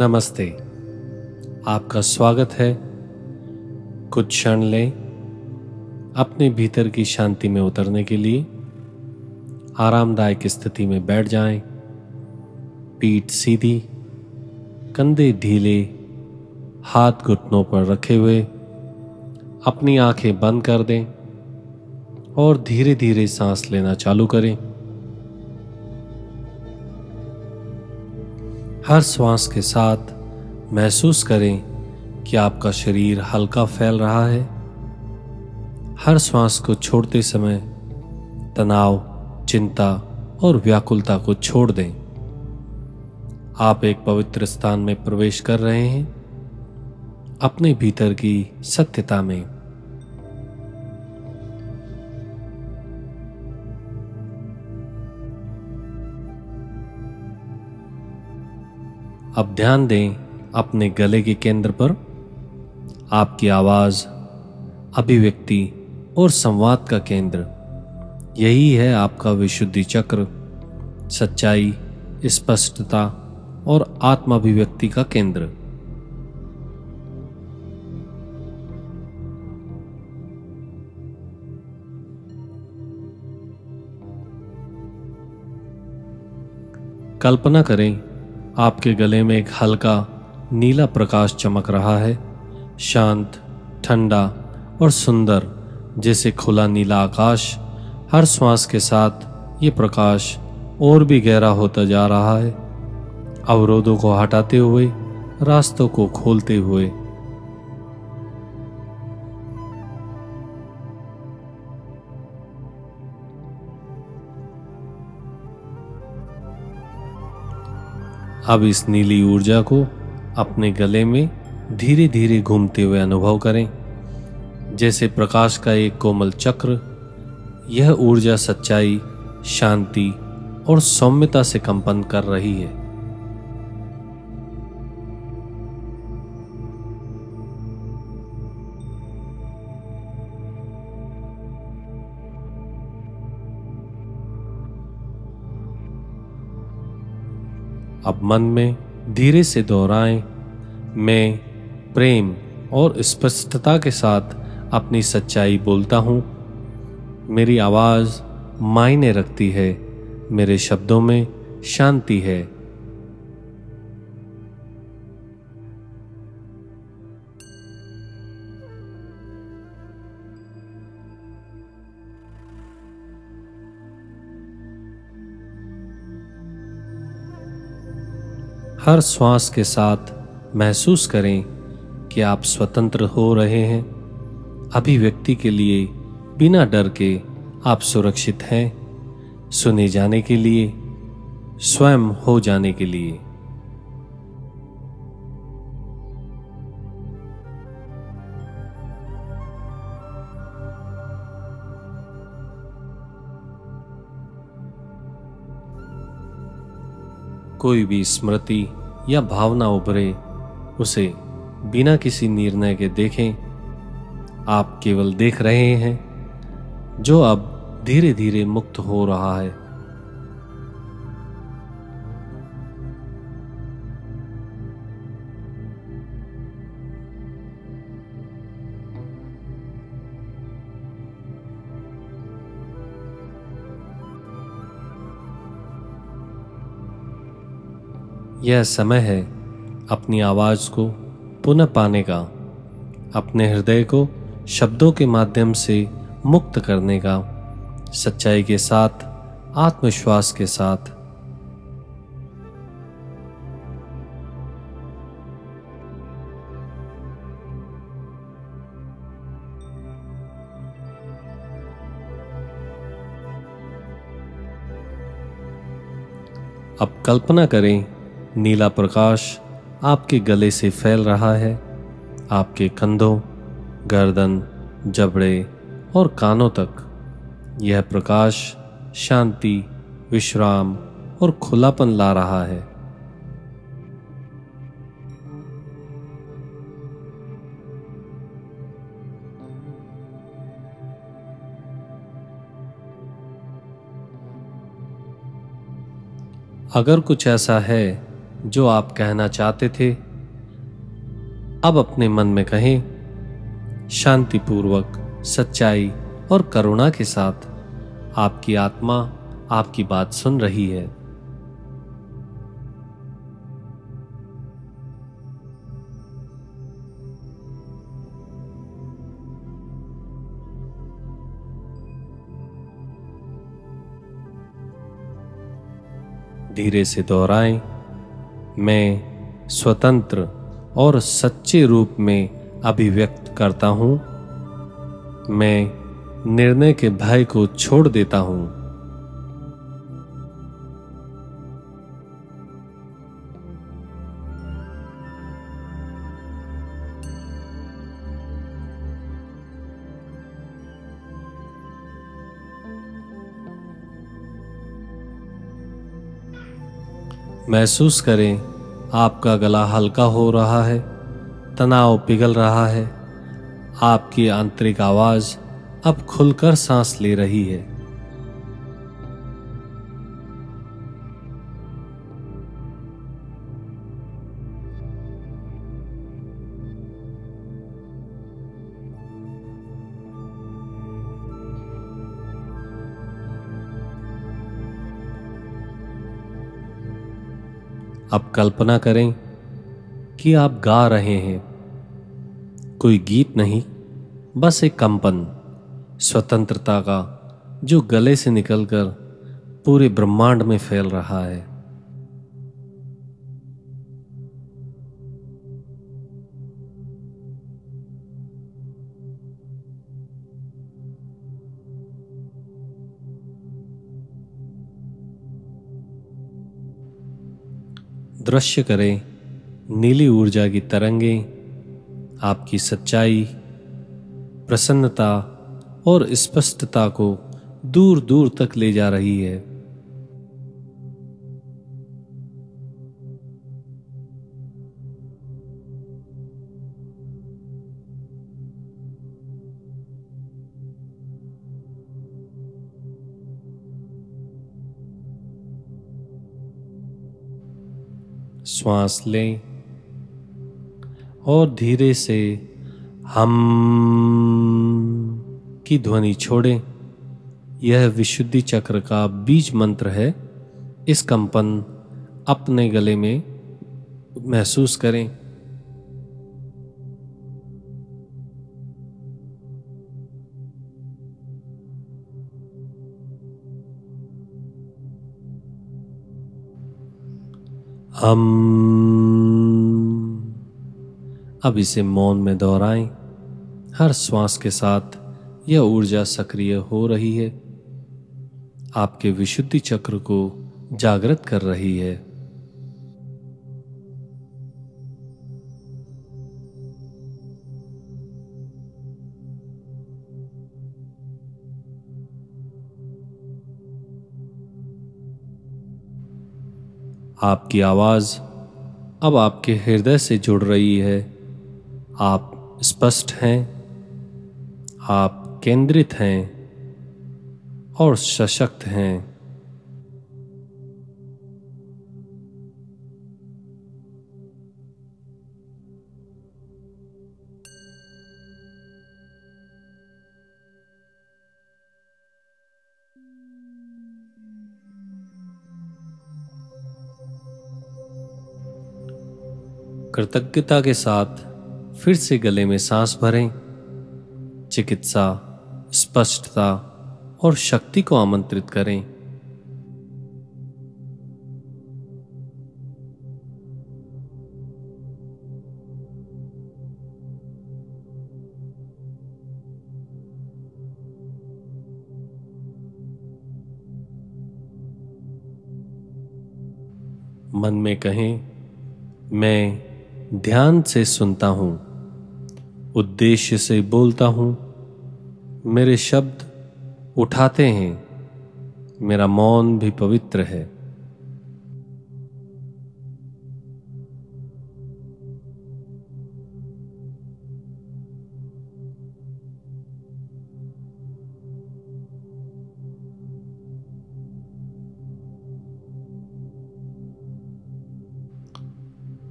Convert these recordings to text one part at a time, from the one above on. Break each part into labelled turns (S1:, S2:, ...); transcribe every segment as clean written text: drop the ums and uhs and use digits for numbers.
S1: नमस्ते। आपका स्वागत है। कुछ क्षण लें अपने भीतर की शांति में उतरने के लिए। आरामदायक स्थिति में बैठ जाएं, पीठ सीधी, कंधे ढीले, हाथ घुटनों पर रखे हुए अपनी आंखें बंद कर दें और धीरे धीरे सांस लेना चालू करें। हर श्वास के साथ महसूस करें कि आपका शरीर हल्का फैल रहा है। हर श्वास को छोड़ते समय तनाव, चिंता और व्याकुलता को छोड़ दें। आप एक पवित्र स्थान में प्रवेश कर रहे हैं, अपने भीतर की सत्यता में। अब ध्यान दें अपने गले के केंद्र पर। आपकी आवाज, अभिव्यक्ति और संवाद का केंद्र यही है आपका विशुद्धि चक्र, सच्चाई, स्पष्टता और आत्माभिव्यक्ति का केंद्र। कल्पना करें आपके गले में एक हल्का नीला प्रकाश चमक रहा है, शांत, ठंडा और सुंदर, जैसे खुला नीला आकाश। हर श्वास के साथ ये प्रकाश और भी गहरा होता जा रहा है, अवरोधों को हटाते हुए, रास्तों को खोलते हुए। अब इस नीली ऊर्जा को अपने गले में धीरे धीरे घूमते हुए अनुभव करें, जैसे प्रकाश का एक कोमल चक्र। यह ऊर्जा सच्चाई, शांति और सौम्यता से कंपन कर रही है। अब मन में धीरे से दोहराएं, मैं प्रेम और स्पष्टता के साथ अपनी सच्चाई बोलता हूँ। मेरी आवाज़ मायने रखती है, मेरे शब्दों में शांति है। हर श्वास के साथ महसूस करें कि आप स्वतंत्र हो रहे हैं। अभिव्यक्ति के लिए बिना डर के आप सुरक्षित हैं, सुने जाने के लिए, स्वयं हो जाने के लिए। कोई भी स्मृति या भावना उभरे, उसे बिना किसी निर्णय के देखें। आप केवल देख रहे हैं जो अब धीरे धीरे मुक्त हो रहा है। यह समय है अपनी आवाज को पुनः पाने का, अपने हृदय को शब्दों के माध्यम से मुक्त करने का, सच्चाई के साथ, आत्मविश्वास के साथ। अब कल्पना करें नीला प्रकाश आपके गले से फैल रहा है, आपके कंधों, गर्दन, जबड़े और कानों तक। यह प्रकाश शांति, विश्राम और खुलापन ला रहा है। अगर कुछ ऐसा है जो आप कहना चाहते थे अब अपने मन में कहें। शांतिपूर्वक, सच्चाई और करुणा के साथ आपकी आत्मा आपकी बात सुन रही है। धीरे से दोहराएं, मैं स्वतंत्र और सच्चे रूप में अभिव्यक्त करता हूं। मैं निर्णय के भय को छोड़ देता हूं। महसूस करें, आपका गला हल्का हो रहा है, तनाव पिघल रहा है, आपकी आंतरिक आवाज अब खुलकर सांस ले रही है। अब कल्पना करें कि आप गा रहे हैं, कोई गीत नहीं, बस एक कंपन, स्वतंत्रता का, जो गले से निकलकर पूरे ब्रह्मांड में फैल रहा है। दृश्य करें, नीली ऊर्जा की तरंगें आपकी सच्चाई, प्रसन्नता और स्पष्टता को दूर दूर तक ले जा रही है। श्वास लें और धीरे से हम की ध्वनि छोड़ें। यह विशुद्धि चक्र का बीज मंत्र है। इस कंपन अपने गले में महसूस करें। हम अब इसे मौन में दोहराएं। हर श्वास के साथ यह ऊर्जा सक्रिय हो रही है, आपके विशुद्धि चक्र को जागृत कर रही है। आपकी आवाज अब आपके हृदय से जुड़ रही है। आप स्पष्ट हैं, आप केंद्रित हैं और सशक्त हैं। कृतज्ञता के साथ फिर से गले में सांस भरें। चिकित्सा, स्पष्टता और शक्ति को आमंत्रित करें। मन में कहें, मैं ध्यान से सुनता हूं, उद्देश्य से बोलता हूं, मेरे शब्द उठाते हैं, मेरा मौन भी पवित्र है।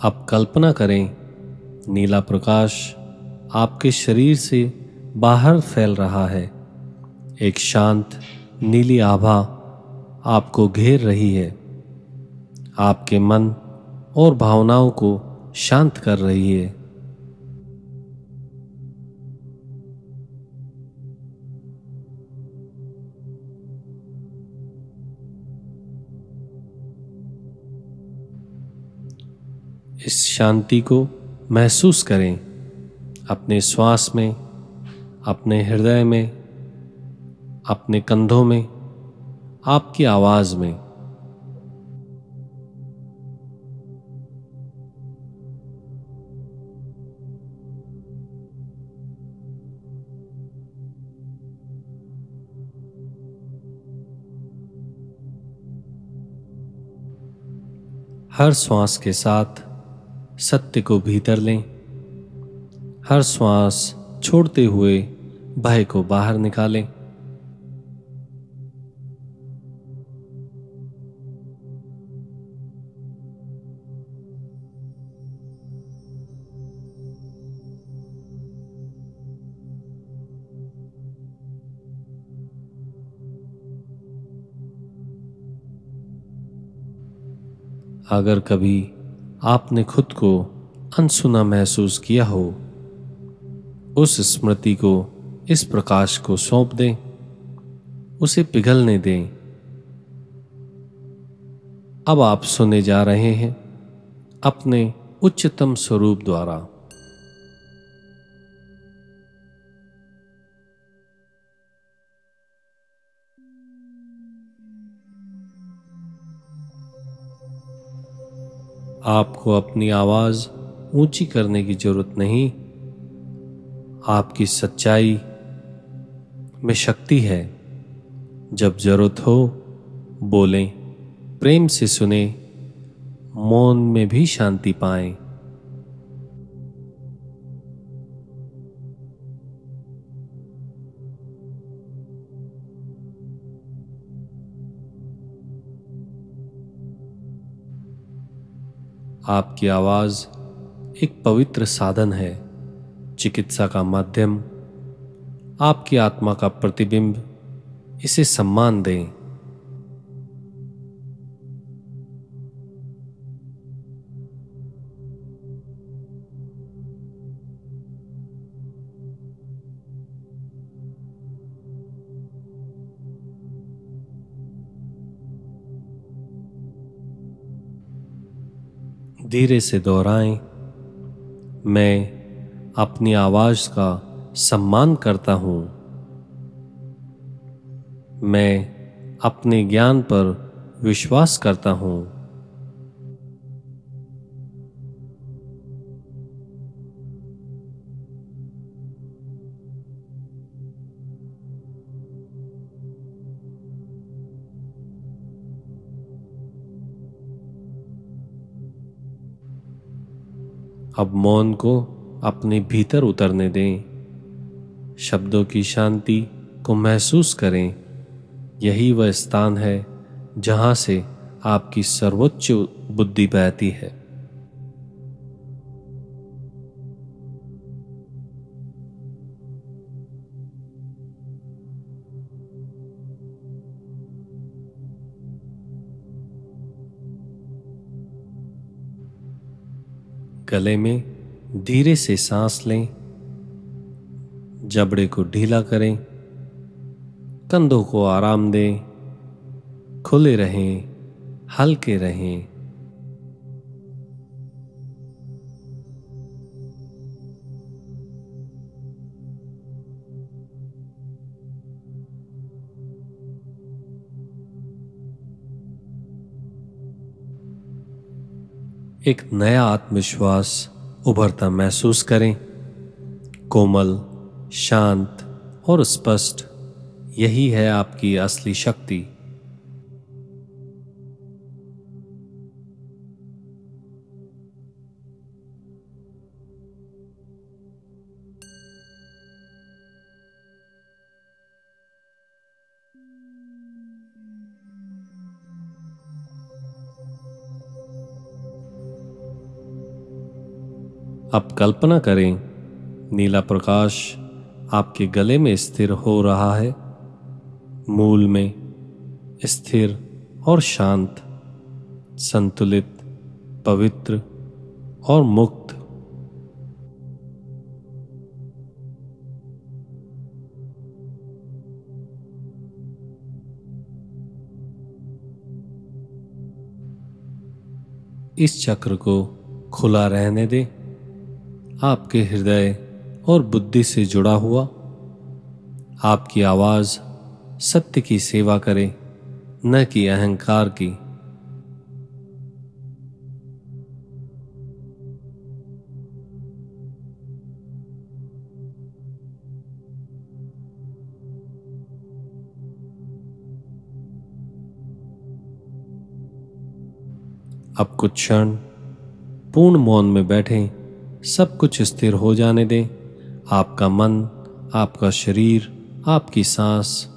S1: अब कल्पना करें, नीला प्रकाश आपके शरीर से बाहर फैल रहा है। एक शांत नीली आभा आपको घेर रही है, आपके मन और भावनाओं को शांत कर रही है। इस शांति को महसूस करें, अपने श्वास में, अपने हृदय में, अपने कंधों में, आपकी आवाज में। हर श्वास के साथ सत्य को भीतर लें, हर श्वास छोड़ते हुए भय को बाहर निकालें। अगर कभी आपने खुद को अनसुना महसूस किया हो, उस स्मृति को, इस प्रकाश को सौंप दें, उसे पिघलने दें। अब आप सुने जा रहे हैं अपने उच्चतम स्वरूप द्वारा। आपको अपनी आवाज ऊंची करने की जरूरत नहीं। आपकी सच्चाई में शक्ति है। जब जरूरत हो बोलें, प्रेम से सुने, मौन में भी शांति पाएं। आपकी आवाज एक पवित्र साधन है, चिकित्सा का माध्यम, आपकी आत्मा का प्रतिबिंब। इसे सम्मान दें। धीरे से दोहराएं, मैं अपनी आवाज का सम्मान करता हूं। मैं अपने ज्ञान पर विश्वास करता हूं। अब मौन को अपने भीतर उतरने दें। शब्दों की शांति को महसूस करें। यही वह स्थान है जहां से आपकी सर्वोच्च बुद्धि बहती है। गले में धीरे से सांस लें, जबड़े को ढीला करें, कंधों को आराम दें, खुले रहें, हल्के रहें। एक नया आत्मविश्वास उभरता महसूस करें, कोमल, शांत और स्पष्ट। यही है आपकी असली शक्ति। अब कल्पना करें, नीला प्रकाश आपके गले में स्थिर हो रहा है, मूल में स्थिर और शांत, संतुलित, पवित्र और मुक्त। इस चक्र को खुला रहने दें, आपके हृदय और बुद्धि से जुड़ा हुआ। आपकी आवाज सत्य की सेवा करे, न कि अहंकार की। अब कुछ क्षण पूर्ण मौन में बैठें, सब कुछ स्थिर हो जाने दें। आपका मन, आपका शरीर, आपकी सांस।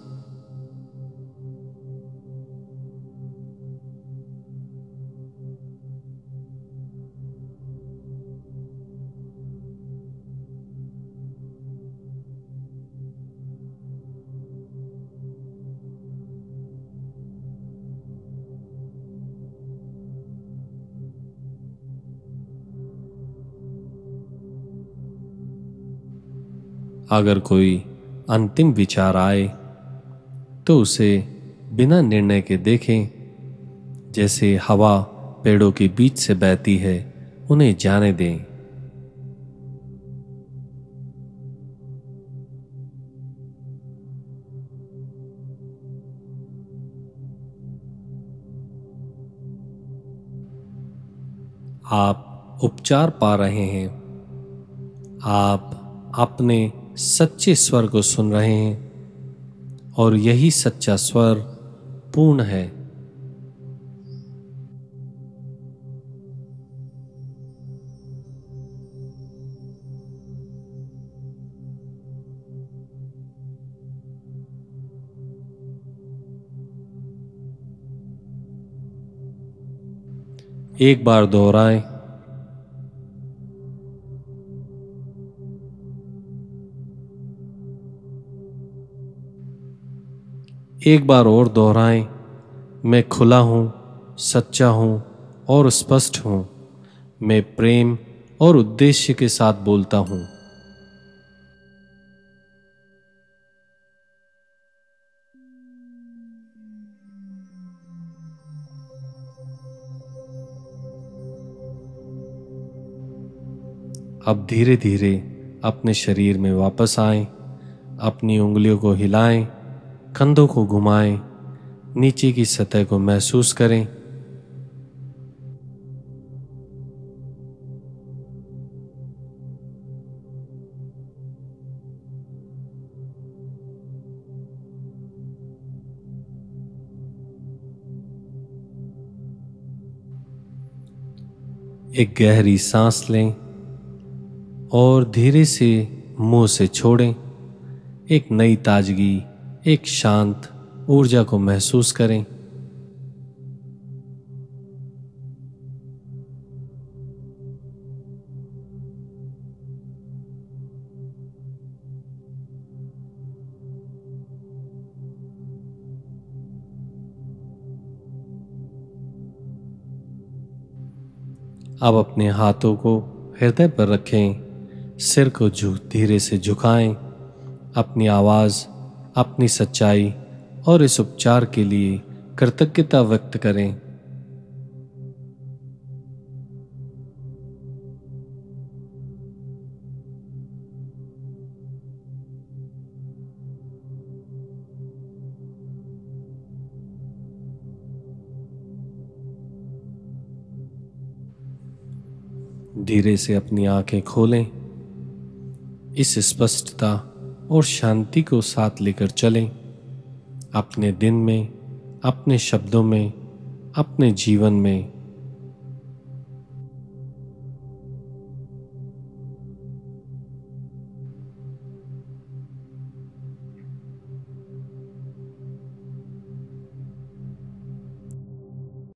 S1: अगर कोई अंतिम विचार आए तो उसे बिना निर्णय के देखें, जैसे हवा पेड़ों के बीच से बहती है, उन्हें जाने दें। आप उपचार पा रहे हैं। आप अपने सच्चे स्वर को सुन रहे हैं और यही सच्चा स्वर पूर्ण है। एक बार दोहराएं। एक बार और दोहराएं। मैं खुला हूं, सच्चा हूं और स्पष्ट हूं। मैं प्रेम और उद्देश्य के साथ बोलता हूं। अब धीरे धीरे अपने शरीर में वापस आएं। अपनी उंगलियों को हिलाएं, कंधों को घुमाएं, नीचे की सतह को महसूस करें। एक गहरी सांस लें और धीरे से मुंह से छोड़ें। एक नई ताजगी, एक शांत ऊर्जा को महसूस करें। अब अपने हाथों को हृदय पर रखें, सिर को धीरे से झुकाएं। अपनी आवाज, अपनी सच्चाई और इस उपचार के लिए कृतज्ञता व्यक्त करें। धीरे से अपनी आंखें खोलें। इस स्पष्टता और शांति को साथ लेकर चलें। अपने दिन में, अपने शब्दों में, अपने जीवन में